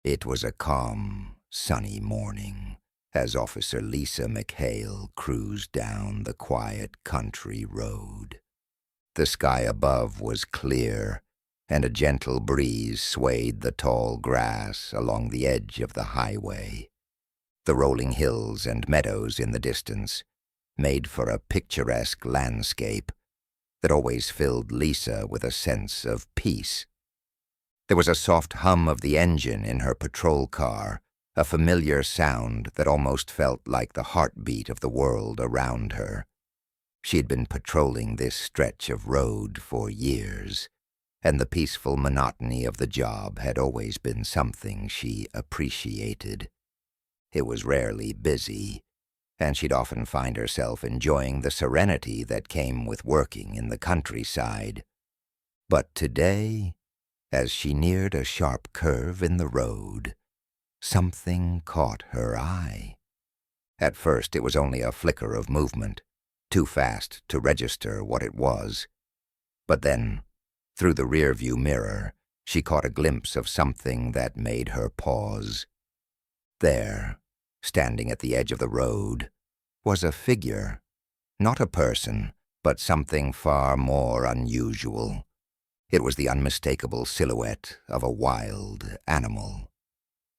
It was a calm, sunny morning as Officer Lisa McHale cruised down the quiet country road. The sky above was clear, and a gentle breeze swayed the tall grass along the edge of the highway. The rolling hills and meadows in the distance made for a picturesque landscape that always filled Lisa with a sense of peace. There was a soft hum of the engine in her patrol car, a familiar sound that almost felt like the heartbeat of the world around her. She had been patrolling this stretch of road for years, and the peaceful monotony of the job had always been something she appreciated. It was rarely busy, and she'd often find herself enjoying the serenity that came with working in the countryside. But today, as she neared a sharp curve in the road, something caught her eye. At first it was only a flicker of movement, too fast to register what it was. But then, through the rearview mirror, she caught a glimpse of something that made her pause. There, standing at the edge of the road, was a figure, not a person, but something far more unusual. It was the unmistakable silhouette of a wild animal.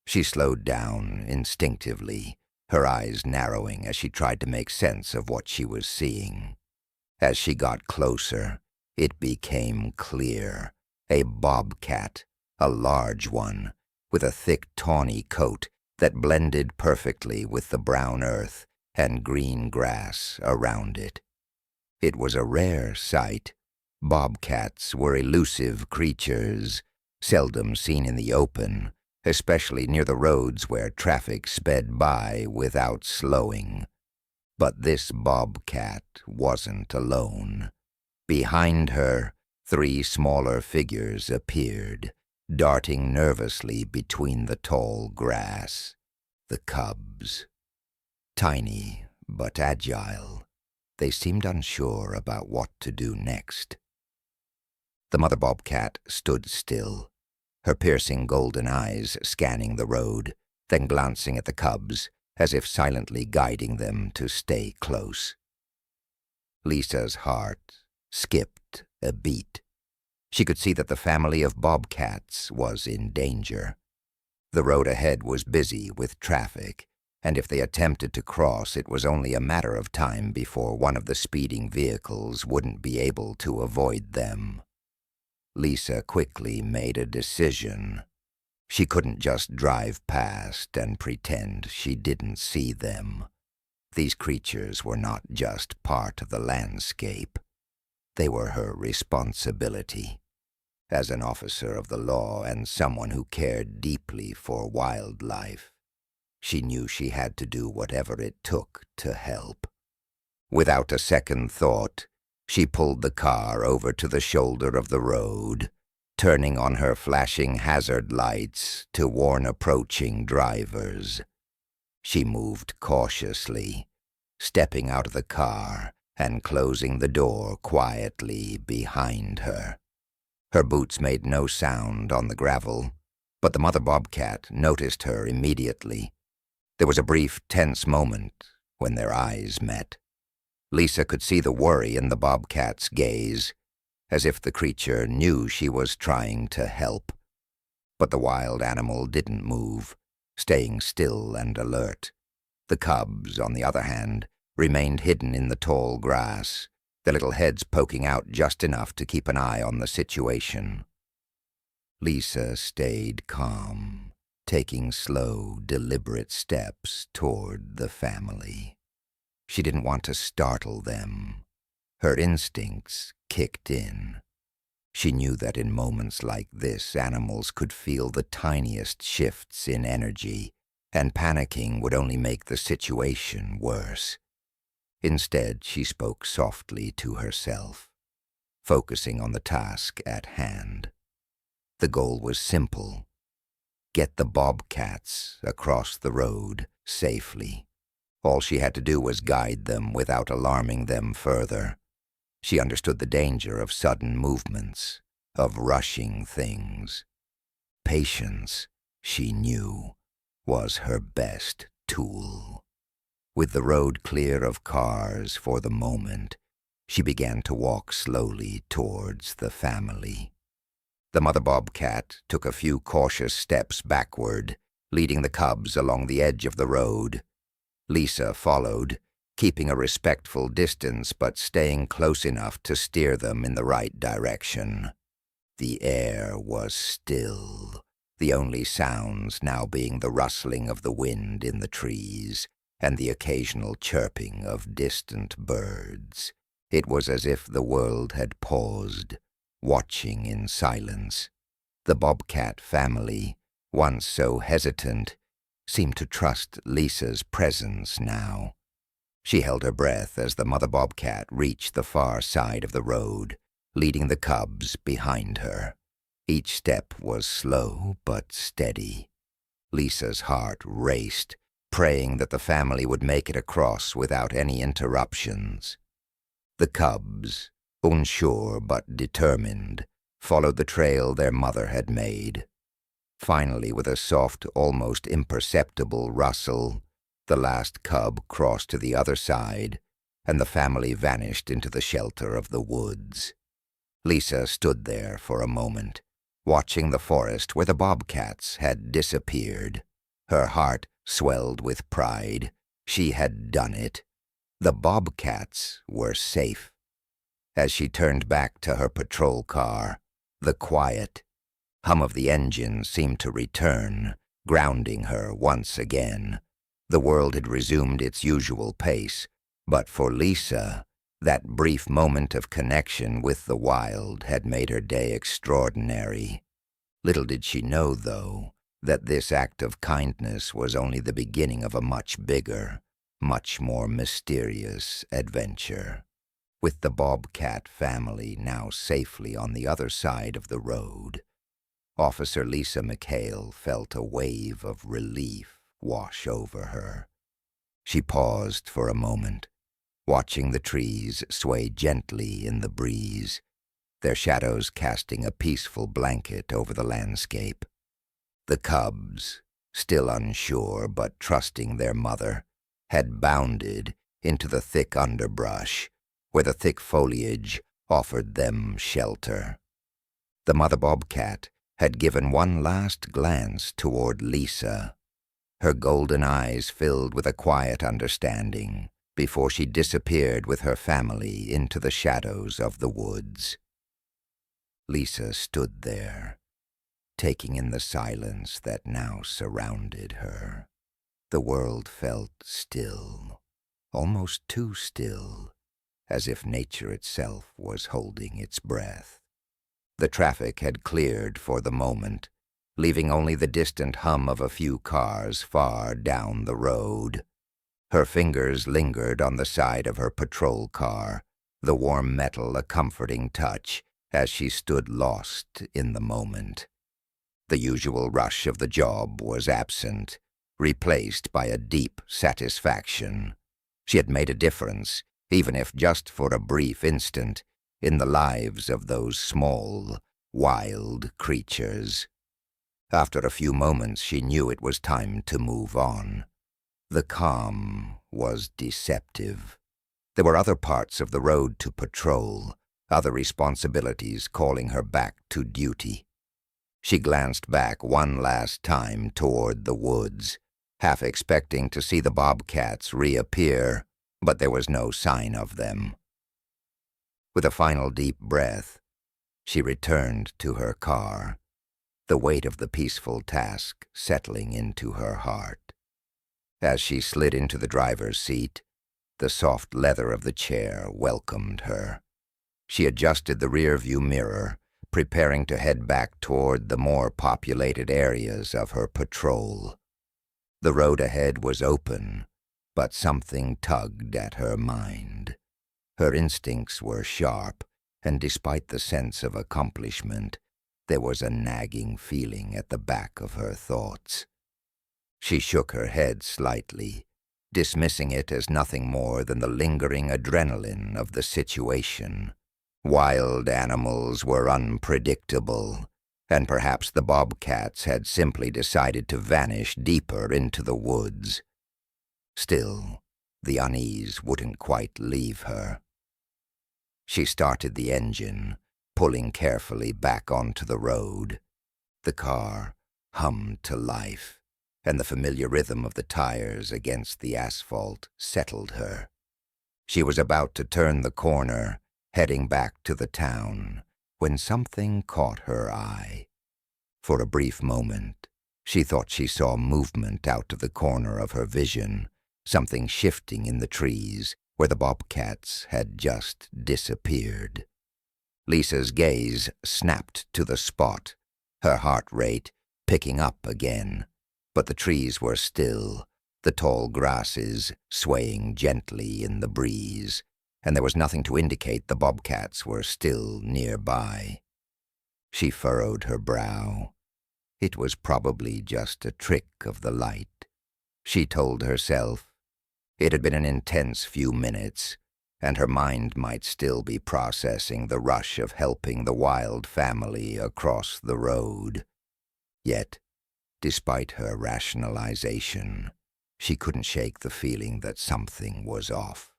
She slowed down instinctively, her eyes narrowing as she tried to make sense of what she was seeing. As she got closer, it became clear. A bobcat, a large one, with a thick tawny coat that blended perfectly with the brown earth and green grass around it. It was a rare sight. Bobcats were elusive creatures, seldom seen in the open, especially near the roads where traffic sped by without slowing. But this bobcat wasn't alone. Behind her, 3 smaller figures appeared, darting nervously between the tall grass. The cubs. Tiny but agile, they seemed unsure about what to do next. The mother bobcat stood still, her piercing golden eyes scanning the road, then glancing at the cubs as if silently guiding them to stay close. Lisa's heart skipped a beat. She could see that the family of bobcats was in danger. The road ahead was busy with traffic, and if they attempted to cross, it was only a matter of time before one of the speeding vehicles wouldn't be able to avoid them. Lisa quickly made a decision. She couldn't just drive past and pretend she didn't see them. These creatures were not just part of the landscape. They were her responsibility. As an officer of the law and someone who cared deeply for wildlife, she knew she had to do whatever it took to help. Without a second thought, she pulled the car over to the shoulder of the road, turning on her flashing hazard lights to warn approaching drivers. She moved cautiously, stepping out of the car and closing the door quietly behind her. Her boots made no sound on the gravel, but the mother bobcat noticed her immediately. There was a brief, tense moment when their eyes met. Lisa could see the worry in the bobcat's gaze, as if the creature knew she was trying to help. But the wild animal didn't move, staying still and alert. The cubs, on the other hand, remained hidden in the tall grass, their little heads poking out just enough to keep an eye on the situation. Lisa stayed calm, taking slow, deliberate steps toward the family. She didn't want to startle them. Her instincts kicked in. She knew that in moments like this, animals could feel the tiniest shifts in energy, and panicking would only make the situation worse. Instead, she spoke softly to herself, focusing on the task at hand. The goal was simple: get the bobcats across the road safely. All she had to do was guide them without alarming them further. She understood the danger of sudden movements, of rushing things. Patience she knew, was her best tool. With the road clear of cars for the moment, she began to walk slowly towards the family. The mother bobcat took a few cautious steps backward, leading the cubs along the edge of the road. Lisa followed, keeping a respectful distance but staying close enough to steer them in the right direction. The air was still, the only sounds now being the rustling of the wind in the trees and the occasional chirping of distant birds. It was as if the world had paused, watching in silence. The bobcat family, once so hesitant, seemed to trust Lisa's presence now. She held her breath as the mother bobcat reached the far side of the road, leading the cubs behind her. Each step was slow but steady. Lisa's heart raced, praying that the family would make it across without any interruptions. The cubs, unsure but determined, followed the trail their mother had made. Finally, with a soft, almost imperceptible rustle, the last cub crossed to the other side, and the family vanished into the shelter of the woods. Lisa stood there for a moment, watching the forest where the bobcats had disappeared. Her heart swelled with pride. She had done it. The bobcats were safe. As she turned back to her patrol car, the quiet hum of the engine seemed to return, grounding her once again. The world had resumed its usual pace, but for Lisa, that brief moment of connection with the wild had made her day extraordinary. Little did she know, though, that this act of kindness was only the beginning of a much bigger, much more mysterious adventure. With the bobcat family now safely on the other side of the road, Officer Lisa McHale felt a wave of relief wash over her. She paused for a moment, watching the trees sway gently in the breeze, their shadows casting a peaceful blanket over the landscape. The cubs, still unsure but trusting their mother, had bounded into the thick underbrush, where the thick foliage offered them shelter. The mother bobcat had given one last glance toward Lisa, her golden eyes filled with a quiet understanding, before she disappeared with her family into the shadows of the woods. Lisa stood there, taking in the silence that now surrounded her. The world felt still, almost too still, as if nature itself was holding its breath. The traffic had cleared for the moment, leaving only the distant hum of a few cars far down the road. Her fingers lingered on the side of her patrol car, the warm metal a comforting touch as she stood lost in the moment. The usual rush of the job was absent, replaced by a deep satisfaction. She had made a difference, even if just for a brief instant, in the lives of those small, wild creatures. After a few moments, she knew it was time to move on. The calm was deceptive. There were other parts of the road to patrol, other responsibilities calling her back to duty. She glanced back one last time toward the woods, half expecting to see the bobcats reappear, but there was no sign of them. With a final deep breath, she returned to her car, the weight of the peaceful task settling into her heart. As she slid into the driver's seat, the soft leather of the chair welcomed her. She adjusted the rear-view mirror, preparing to head back toward the more populated areas of her patrol. The road ahead was open, but something tugged at her mind. Her instincts were sharp, and despite the sense of accomplishment, there was a nagging feeling at the back of her thoughts. She shook her head slightly, dismissing it as nothing more than the lingering adrenaline of the situation. Wild animals were unpredictable, and perhaps the bobcats had simply decided to vanish deeper into the woods. Still, the unease wouldn't quite leave her. She started the engine, pulling carefully back onto the road. The car hummed to life, and the familiar rhythm of the tires against the asphalt settled her. She was about to turn the corner, heading back to the town, when something caught her eye. For a brief moment, she thought she saw movement out of the corner of her vision, something shifting in the trees where the bobcats had just disappeared. Lisa's gaze snapped to the spot, her heart rate picking up again, but the trees were still, the tall grasses swaying gently in the breeze, and there was nothing to indicate the bobcats were still nearby. She furrowed her brow. It was probably just a trick of the light, she told herself. It had been an intense few minutes, and her mind might still be processing the rush of helping the Wild family across the road. Yet, despite her rationalization, she couldn't shake the feeling that something was off.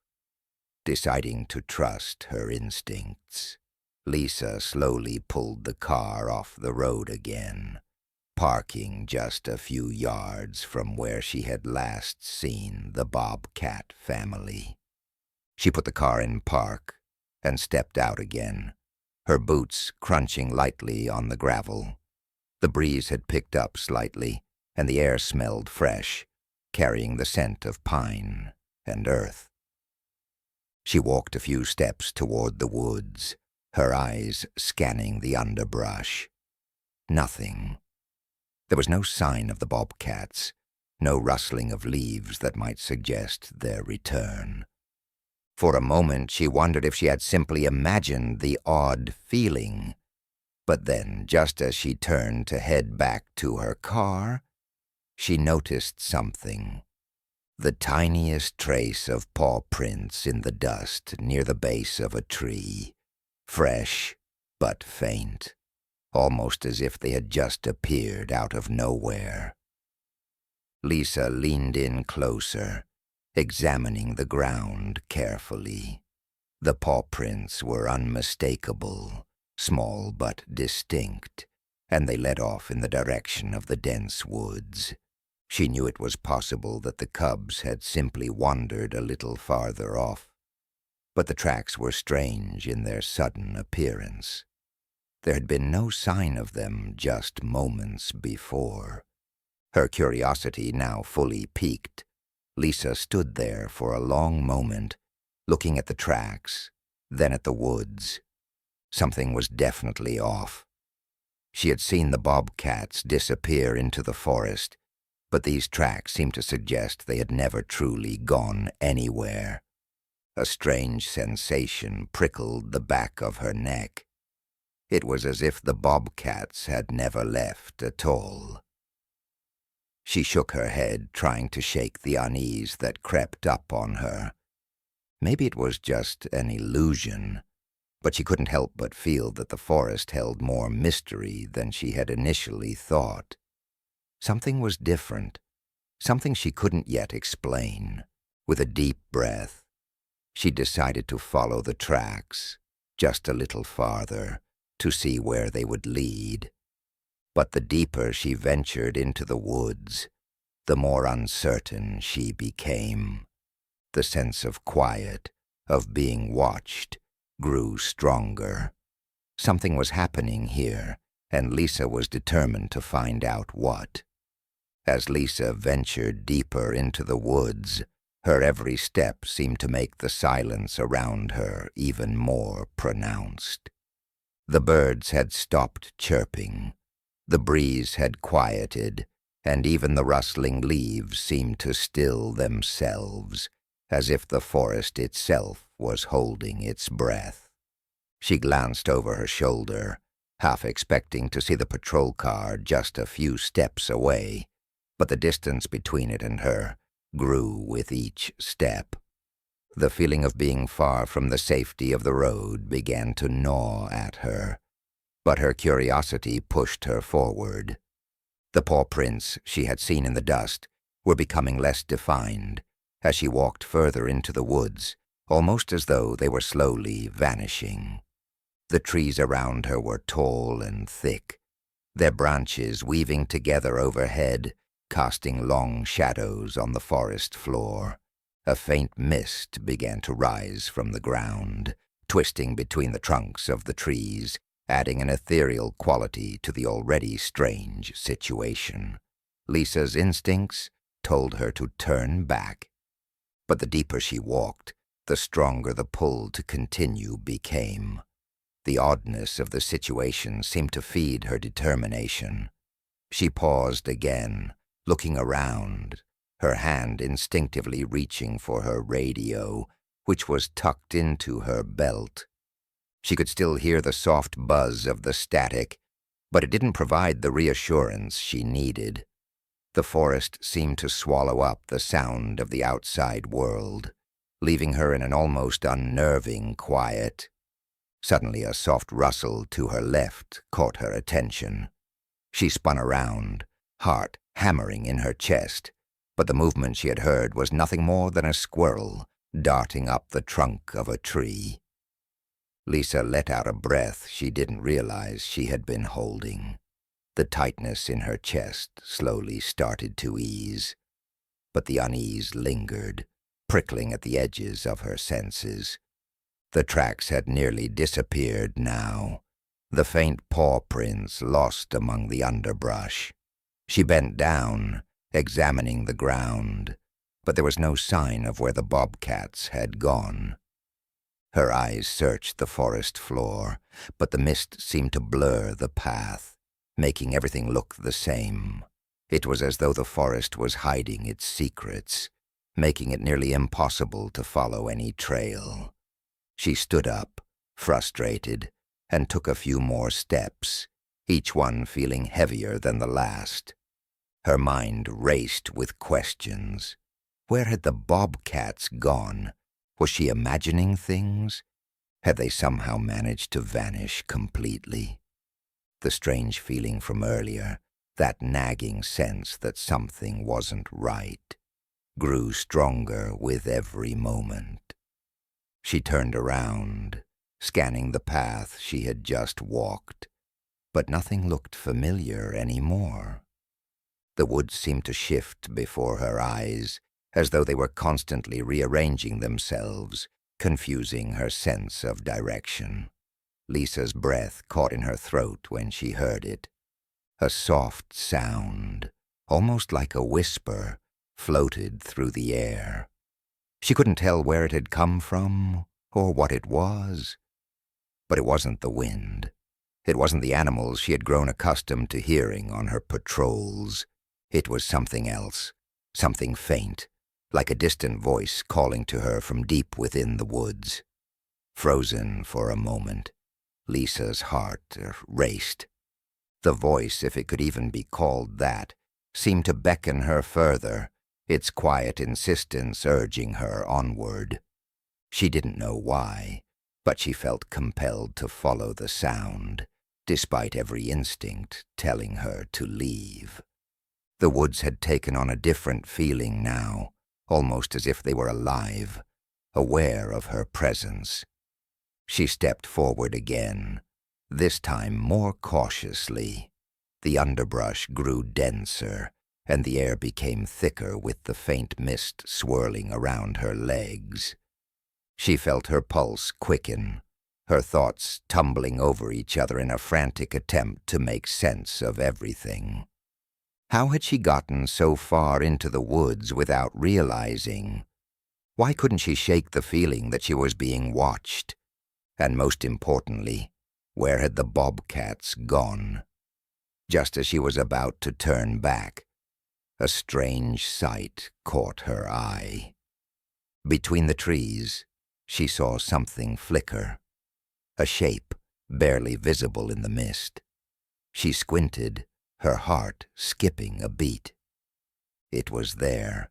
Deciding to trust her instincts, Lisa slowly pulled the car off the road again, parking just a few yards from where she had last seen the Bobcat family. She put the car in park and stepped out again, her boots crunching lightly on the gravel. The breeze had picked up slightly, and the air smelled fresh, carrying the scent of pine and earth. She walked a few steps toward the woods, her eyes scanning the underbrush. Nothing. There was no sign of the bobcats, no rustling of leaves that might suggest their return. For a moment she wondered if she had simply imagined the odd feeling. But then, just as she turned to head back to her car, she noticed something. The tiniest trace of paw prints in the dust near the base of a tree, fresh but faint, almost as if they had just appeared out of nowhere. Lisa leaned in closer, examining the ground carefully. The paw prints were unmistakable, small but distinct, and they led off in the direction of the dense woods. She knew it was possible that the cubs had simply wandered a little farther off, but the tracks were strange in their sudden appearance. There had been no sign of them just moments before. Her curiosity now fully piqued, Lisa stood there for a long moment, looking at the tracks, then at the woods. Something was definitely off. She had seen the bobcats disappear into the forest, but these tracks seemed to suggest they had never truly gone anywhere. A strange sensation prickled the back of her neck. It was as if the bobcats had never left at all. She shook her head, trying to shake the unease that crept up on her. Maybe it was just an illusion, but she couldn't help but feel that the forest held more mystery than she had initially thought. Something was different, something she couldn't yet explain. With a deep breath, she decided to follow the tracks, just a little farther, to see where they would lead. But the deeper she ventured into the woods, the more uncertain she became. The sense of quiet, of being watched, grew stronger. Something was happening here, and Lisa was determined to find out what. As Lisa ventured deeper into the woods, her every step seemed to make the silence around her even more pronounced. The birds had stopped chirping. The breeze had quieted, and even the rustling leaves seemed to still themselves, as if the forest itself was holding its breath. She glanced over her shoulder, half expecting to see the patrol car just a few steps away, but the distance between it and her grew with each step. The feeling of being far from the safety of the road began to gnaw at her. But her curiosity pushed her forward. The paw prints she had seen in the dust were becoming less defined as she walked further into the woods, almost as though they were slowly vanishing. The trees around her were tall and thick, their branches weaving together overhead, casting long shadows on the forest floor. A faint mist began to rise from the ground, twisting between the trunks of the trees, adding an ethereal quality to the already strange situation. Lisa's instincts told her to turn back, but the deeper she walked, the stronger the pull to continue became. The oddness of the situation seemed to feed her determination. She paused again, looking around, her hand instinctively reaching for her radio, which was tucked into her belt. She could still hear the soft buzz of the static, but it didn't provide the reassurance she needed. The forest seemed to swallow up the sound of the outside world, leaving her in an almost unnerving quiet. Suddenly a soft rustle to her left caught her attention. She spun around, heart hammering in her chest, but the movement she had heard was nothing more than a squirrel darting up the trunk of a tree. Lisa let out a breath she didn't realize she had been holding. The tightness in her chest slowly started to ease, but the unease lingered, prickling at the edges of her senses. The tracks had nearly disappeared now, the faint paw prints lost among the underbrush. She bent down, examining the ground, but there was no sign of where the bobcats had gone. Her eyes searched the forest floor, but the mist seemed to blur the path, making everything look the same. It was as though the forest was hiding its secrets, making it nearly impossible to follow any trail. She stood up, frustrated, and took a few more steps, each one feeling heavier than the last. Her mind raced with questions. Where had the bobcats gone? Was she imagining things? Had they somehow managed to vanish completely? The strange feeling from earlier, that nagging sense that something wasn't right, grew stronger with every moment. She turned around, scanning the path she had just walked, but nothing looked familiar anymore. The woods seemed to shift before her eyes, as though they were constantly rearranging themselves, confusing her sense of direction. Lisa's breath caught in her throat when she heard it. A soft sound, almost like a whisper, floated through the air. She couldn't tell where it had come from or what it was. But it wasn't the wind. It wasn't the animals she had grown accustomed to hearing on her patrols. It was something else, something faint, like a distant voice calling to her from deep within the woods. Frozen for a moment, Lisa's heart raced. The voice, if it could even be called that, seemed to beckon her further, its quiet insistence urging her onward. She didn't know why, but she felt compelled to follow the sound, despite every instinct telling her to leave. The woods had taken on a different feeling now, almost as if they were alive, aware of her presence. She stepped forward again, this time more cautiously. The underbrush grew denser, and the air became thicker with the faint mist swirling around her legs. She felt her pulse quicken, her thoughts tumbling over each other in a frantic attempt to make sense of everything. How had she gotten so far into the woods without realizing? Why couldn't she shake the feeling that she was being watched? And most importantly, where had the bobcats gone? Just as she was about to turn back, a strange sight caught her eye. Between the trees, she saw something flicker, a shape barely visible in the mist. She squinted, her heart skipping a beat. It was there,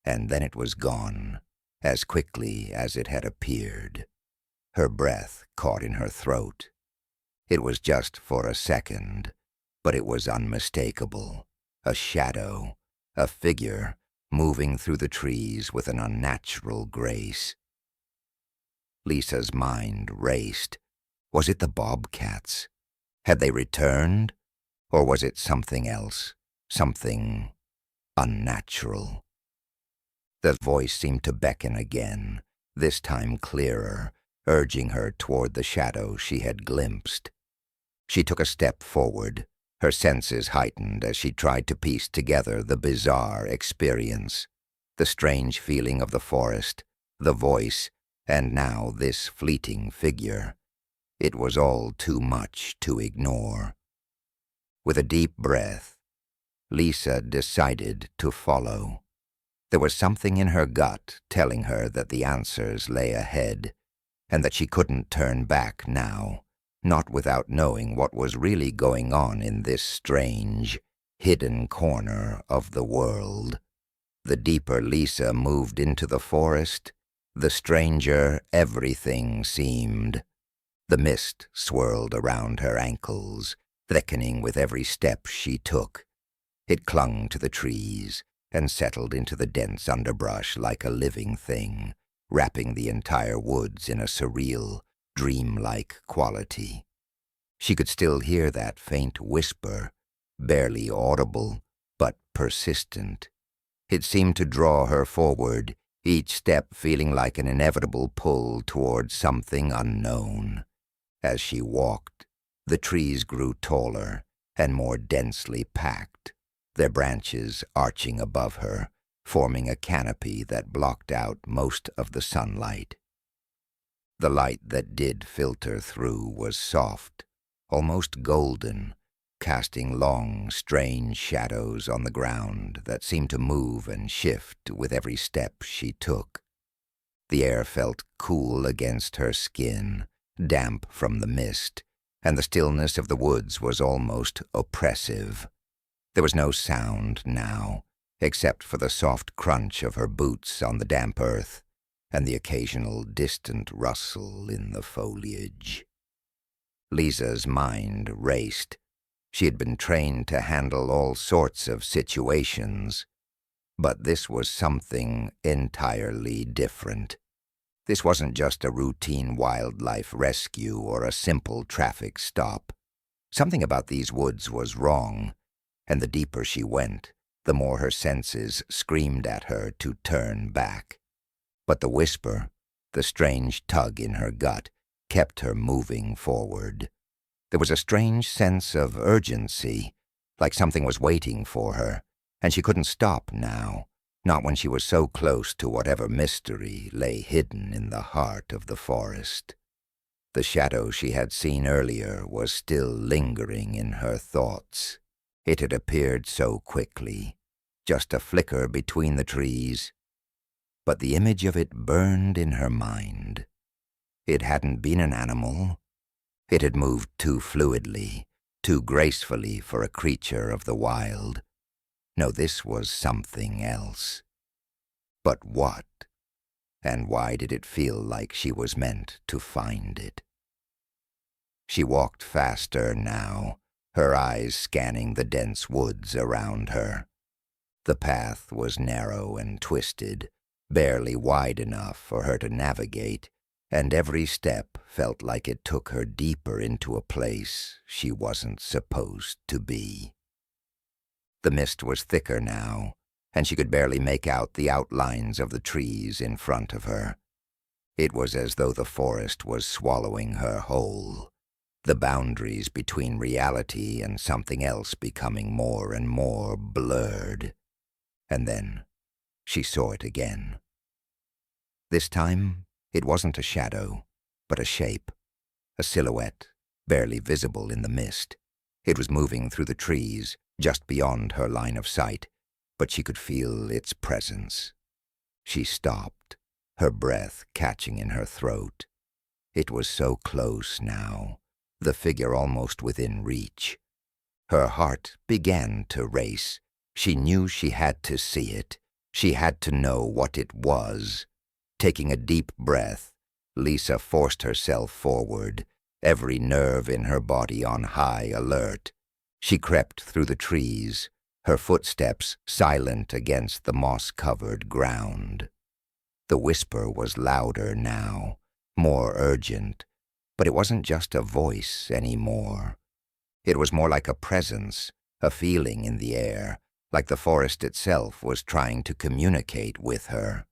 and then it was gone, as quickly as it had appeared. Her breath caught in her throat. It was just for a second, but it was unmistakable. A shadow, a figure, moving through the trees with an unnatural grace. Lisa's mind raced. Was it the Bobcats? Had they returned? Or was it something else? Something unnatural? The voice seemed to beckon again, this time clearer, urging her toward the shadow she had glimpsed. She took a step forward, her senses heightened as she tried to piece together the bizarre experience, the strange feeling of the forest, the voice, and now this fleeting figure. It was all too much to ignore. With a deep breath, Lisa decided to follow. There was something in her gut telling her that the answers lay ahead, and that she couldn't turn back now, not without knowing what was really going on in this strange, hidden corner of the world. The deeper Lisa moved into the forest, the stranger everything seemed. The mist swirled around her ankles, thickening with every step she took. It clung to the trees and settled into the dense underbrush like a living thing, wrapping the entire woods in a surreal, dreamlike quality. She could still hear that faint whisper, barely audible, but persistent. It seemed to draw her forward, each step feeling like an inevitable pull toward something unknown. As she walked, the trees grew taller and more densely packed, their branches arching above her, forming a canopy that blocked out most of the sunlight. The light that did filter through was soft, almost golden, casting long, strange shadows on the ground that seemed to move and shift with every step she took. The air felt cool against her skin, damp from the mist, and the stillness of the woods was almost oppressive. There was no sound now, except for the soft crunch of her boots on the damp earth and the occasional distant rustle in the foliage. Lisa's mind raced. She had been trained to handle all sorts of situations, but this was something entirely different. This wasn't just a routine wildlife rescue or a simple traffic stop. Something about these woods was wrong, and the deeper she went, the more her senses screamed at her to turn back. But the whisper, the strange tug in her gut, kept her moving forward. There was a strange sense of urgency, like something was waiting for her, and she couldn't stop now, not when she was so close to whatever mystery lay hidden in the heart of the forest. The shadow she had seen earlier was still lingering in her thoughts. It had appeared so quickly, just a flicker between the trees, but the image of it burned in her mind. It hadn't been an animal. It had moved too fluidly, too gracefully for a creature of the wild. No, this was something else. But what? And why did it feel like she was meant to find it? She walked faster now, her eyes scanning the dense woods around her. The path was narrow and twisted, barely wide enough for her to navigate, and every step felt like it took her deeper into a place she wasn't supposed to be. The mist was thicker now, and she could barely make out the outlines of the trees in front of her. It was as though the forest was swallowing her whole, the boundaries between reality and something else becoming more and more blurred. And then she saw it again. This time, it wasn't a shadow, but a shape, a silhouette, barely visible in the mist. It was moving through the trees, just beyond her line of sight, but she could feel its presence. She stopped, her breath catching in her throat. It was so close now, the figure almost within reach. Her heart began to race. She knew she had to see it. She had to know what it was. Taking a deep breath, Lisa forced herself forward, every nerve in her body on high alert. She crept through the trees, her footsteps silent against the moss-covered ground. The whisper was louder now, more urgent, but it wasn't just a voice anymore. It was more like a presence, a feeling in the air, like the forest itself was trying to communicate with her.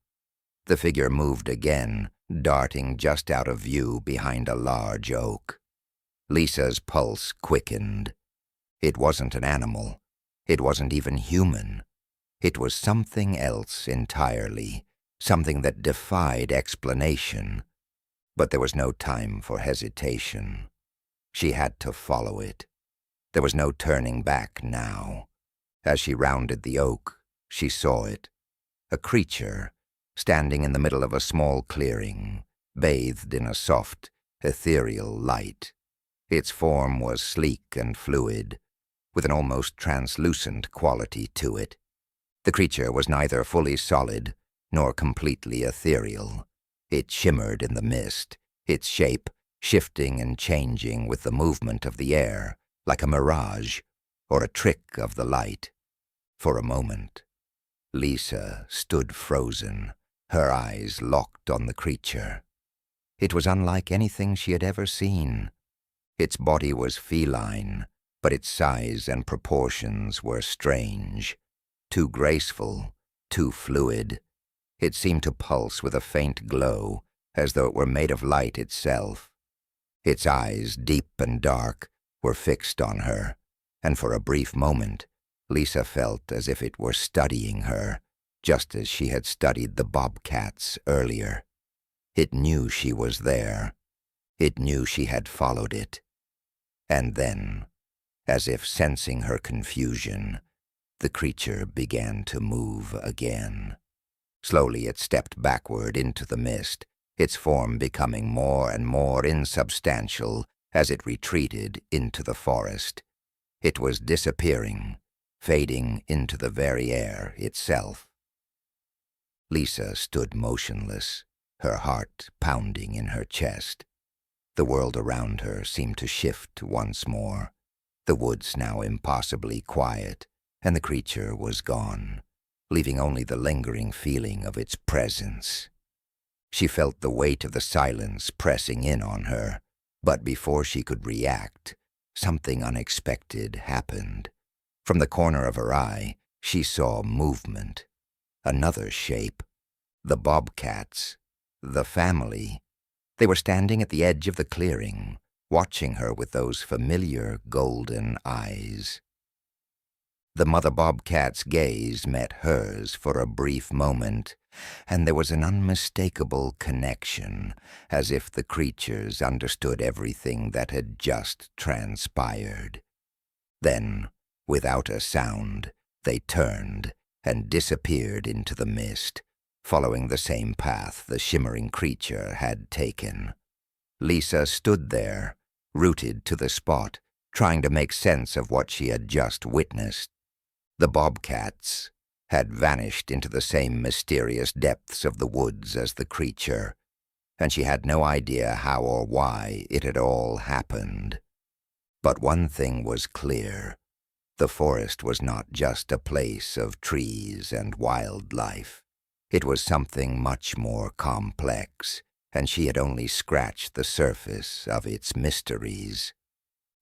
The figure moved again, darting just out of view behind a large oak. Lisa's pulse quickened. It wasn't an animal. It wasn't even human. It was something else entirely, something that defied explanation. But there was no time for hesitation. She had to follow it. There was no turning back now. As she rounded the oak, she saw it. A creature, standing in the middle of a small clearing, bathed in a soft, ethereal light. Its form was sleek and fluid, with an almost translucent quality to it. The creature was neither fully solid nor completely ethereal. It shimmered in the mist, its shape shifting and changing with the movement of the air, like a mirage or a trick of the light. For a moment, Lisa stood frozen, her eyes locked on the creature. It was unlike anything she had ever seen. Its body was feline, but its size and proportions were strange. Too graceful, too fluid. It seemed to pulse with a faint glow, as though it were made of light itself. Its eyes, deep and dark, were fixed on her, and for a brief moment, Lisa felt as if it were studying her, just as she had studied the bobcats earlier. It knew she was there. It knew she had followed it. And then, as if sensing her confusion, the creature began to move again. Slowly it stepped backward into the mist, its form becoming more and more insubstantial as it retreated into the forest. It was disappearing, fading into the very air itself. Lisa stood motionless, her heart pounding in her chest. The world around her seemed to shift once more. The woods now impossibly quiet, and the creature was gone, leaving only the lingering feeling of its presence. She felt the weight of the silence pressing in on her, but before she could react, something unexpected happened. From the corner of her eye, she saw movement. Another shape. The bobcats. The family. They were standing at the edge of the clearing, watching her with those familiar golden eyes. The mother bobcat's gaze met hers for a brief moment, and there was an unmistakable connection, as if the creatures understood everything that had just transpired. Then, without a sound, they turned and disappeared into the mist, following the same path the shimmering creature had taken. Lisa stood there, rooted to the spot, trying to make sense of what she had just witnessed. The bobcats had vanished into the same mysterious depths of the woods as the creature, and she had no idea how or why it had all happened. But one thing was clear. The forest was not just a place of trees and wildlife. It was something much more complex, and she had only scratched the surface of its mysteries.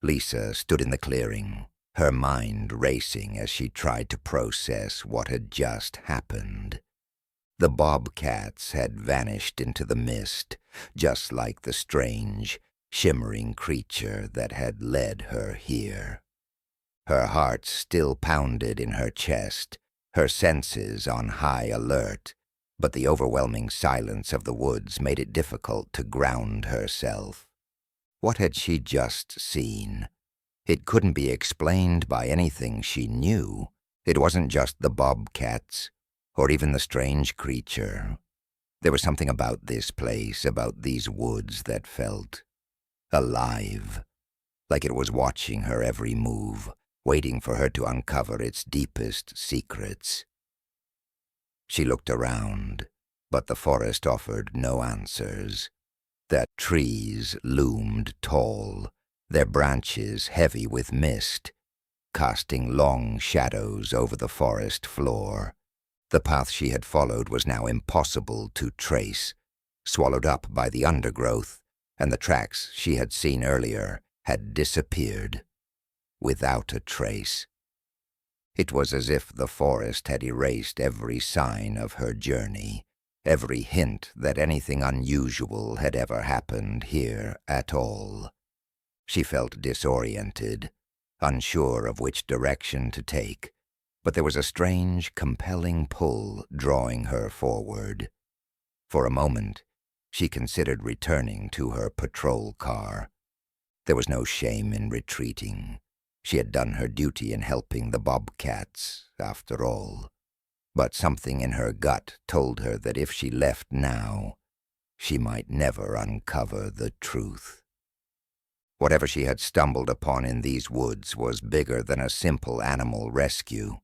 Lisa stood in the clearing, her mind racing as she tried to process what had just happened. The bobcats had vanished into the mist, just like the strange, shimmering creature that had led her here. Her heart still pounded in her chest, her senses on high alert, but the overwhelming silence of the woods made it difficult to ground herself. What had she just seen? It couldn't be explained by anything she knew. It wasn't just the bobcats, or even the strange creature. There was something about this place, about these woods, that felt alive, like it was watching her every move, waiting for her to uncover its deepest secrets. She looked around, but the forest offered no answers. The trees loomed tall, their branches heavy with mist, casting long shadows over the forest floor. The path she had followed was now impossible to trace, swallowed up by the undergrowth, and the tracks she had seen earlier had disappeared, without a trace. It was as if the forest had erased every sign of her journey, every hint that anything unusual had ever happened here at all. She felt disoriented, unsure of which direction to take, but there was a strange, compelling pull drawing her forward. For a moment, she considered returning to her patrol car. There was no shame in retreating. She had done her duty in helping the Bobcats, after all. But something in her gut told her that if she left now, she might never uncover the truth. Whatever she had stumbled upon in these woods was bigger than a simple animal rescue.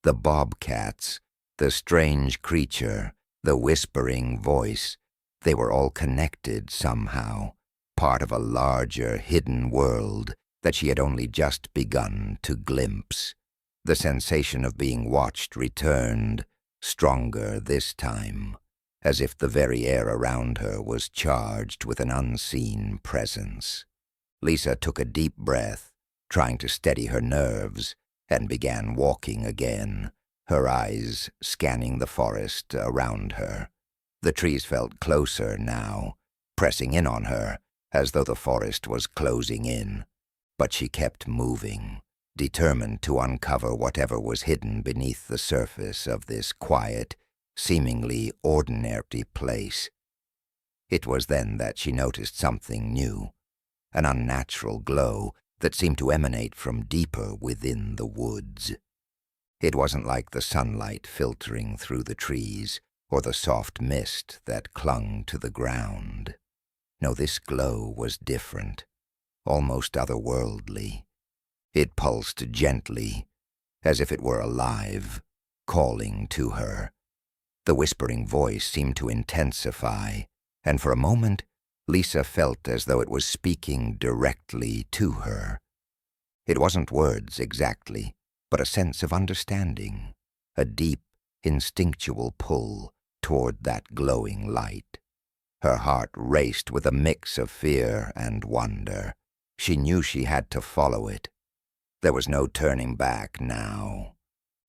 The Bobcats, the strange creature, the whispering voice, they were all connected somehow, part of a larger, hidden world that she had only just begun to glimpse. The sensation of being watched returned, stronger this time, as if the very air around her was charged with an unseen presence. Lisa took a deep breath, trying to steady her nerves, and began walking again, her eyes scanning the forest around her. The trees felt closer now, pressing in on her, as though the forest was closing in. But she kept moving, determined to uncover whatever was hidden beneath the surface of this quiet, seemingly ordinary place. It was then that she noticed something new, an unnatural glow that seemed to emanate from deeper within the woods. It wasn't like the sunlight filtering through the trees or the soft mist that clung to the ground. No, this glow was different, almost otherworldly. It pulsed gently, as if it were alive, calling to her. The whispering voice seemed to intensify, and for a moment, Lisa felt as though it was speaking directly to her. It wasn't words exactly, but a sense of understanding, a deep, instinctual pull toward that glowing light. Her heart raced with a mix of fear and wonder. She knew she had to follow it. There was no turning back now.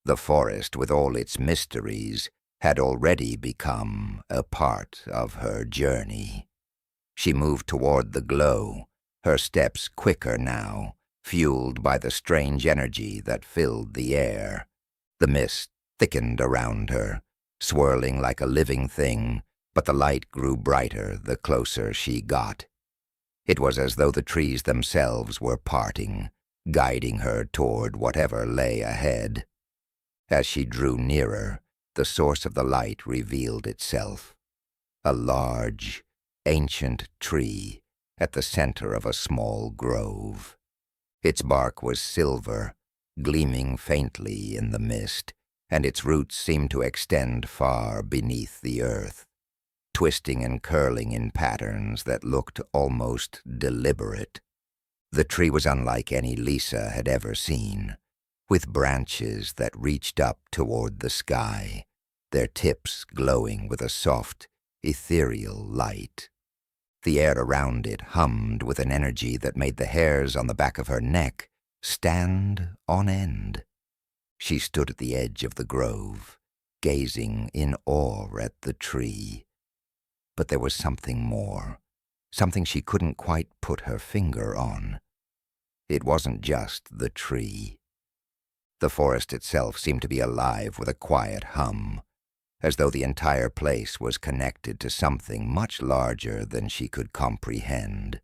The forest, with all its mysteries, had already become a part of her journey. She moved toward the glow, her steps quicker now, fueled by the strange energy that filled the air. The mist thickened around her, swirling like a living thing, but the light grew brighter the closer she got. It was as though the trees themselves were parting, guiding her toward whatever lay ahead. As she drew nearer, the source of the light revealed itself. A large, ancient tree at the center of a small grove. Its bark was silver, gleaming faintly in the mist, and its roots seemed to extend far beneath the earth, twisting and curling in patterns that looked almost deliberate. The tree was unlike any Lisa had ever seen, with branches that reached up toward the sky, their tips glowing with a soft, ethereal light. The air around it hummed with an energy that made the hairs on the back of her neck stand on end. She stood at the edge of the grove, gazing in awe at the tree. But there was something more, something she couldn't quite put her finger on. It wasn't just the tree. The forest itself seemed to be alive with a quiet hum, as though the entire place was connected to something much larger than she could comprehend.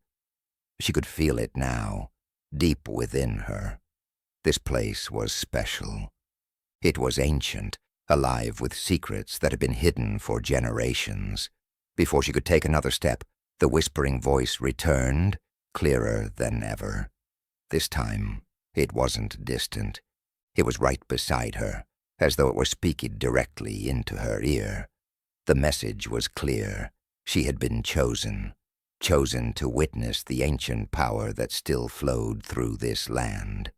She could feel it now, deep within her. This place was special. It was ancient, alive with secrets that had been hidden for generations. Before she could take another step, the whispering voice returned, clearer than ever. This time, it wasn't distant. It was right beside her, as though it were speaking directly into her ear. The message was clear. She had been chosen. chosen to witness the ancient power that still flowed through this land.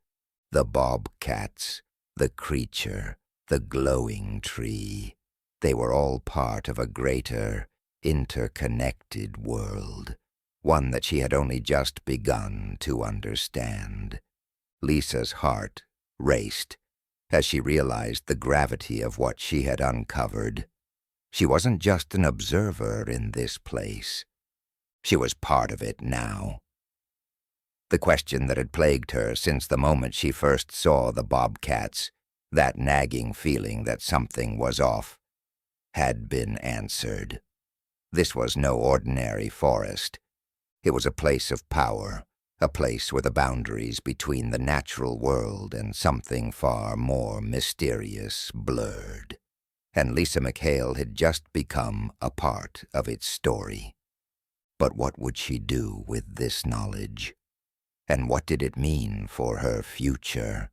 The bobcats, the creature, the glowing tree, they were all part of a greater, interconnected world, one that she had only just begun to understand. Lisa's heart raced as she realized the gravity of what she had uncovered. She wasn't just an observer in this place. She was part of it now. The question that had plagued her since the moment she first saw the bobcats, that nagging feeling that something was off, had been answered. This was no ordinary forest. It was a place of power, a place where the boundaries between the natural world and something far more mysterious blurred. And Lisa McHale had just become a part of its story. But what would she do with this knowledge? And what did it mean for her future?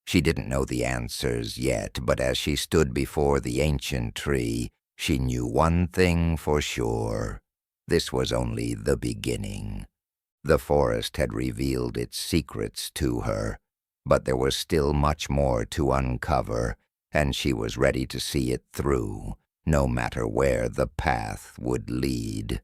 She didn't know the answers yet, but as she stood before the ancient tree, she knew one thing for sure. This was only the beginning. The forest had revealed its secrets to her, but there was still much more to uncover, and she was ready to see it through, no matter where the path would lead.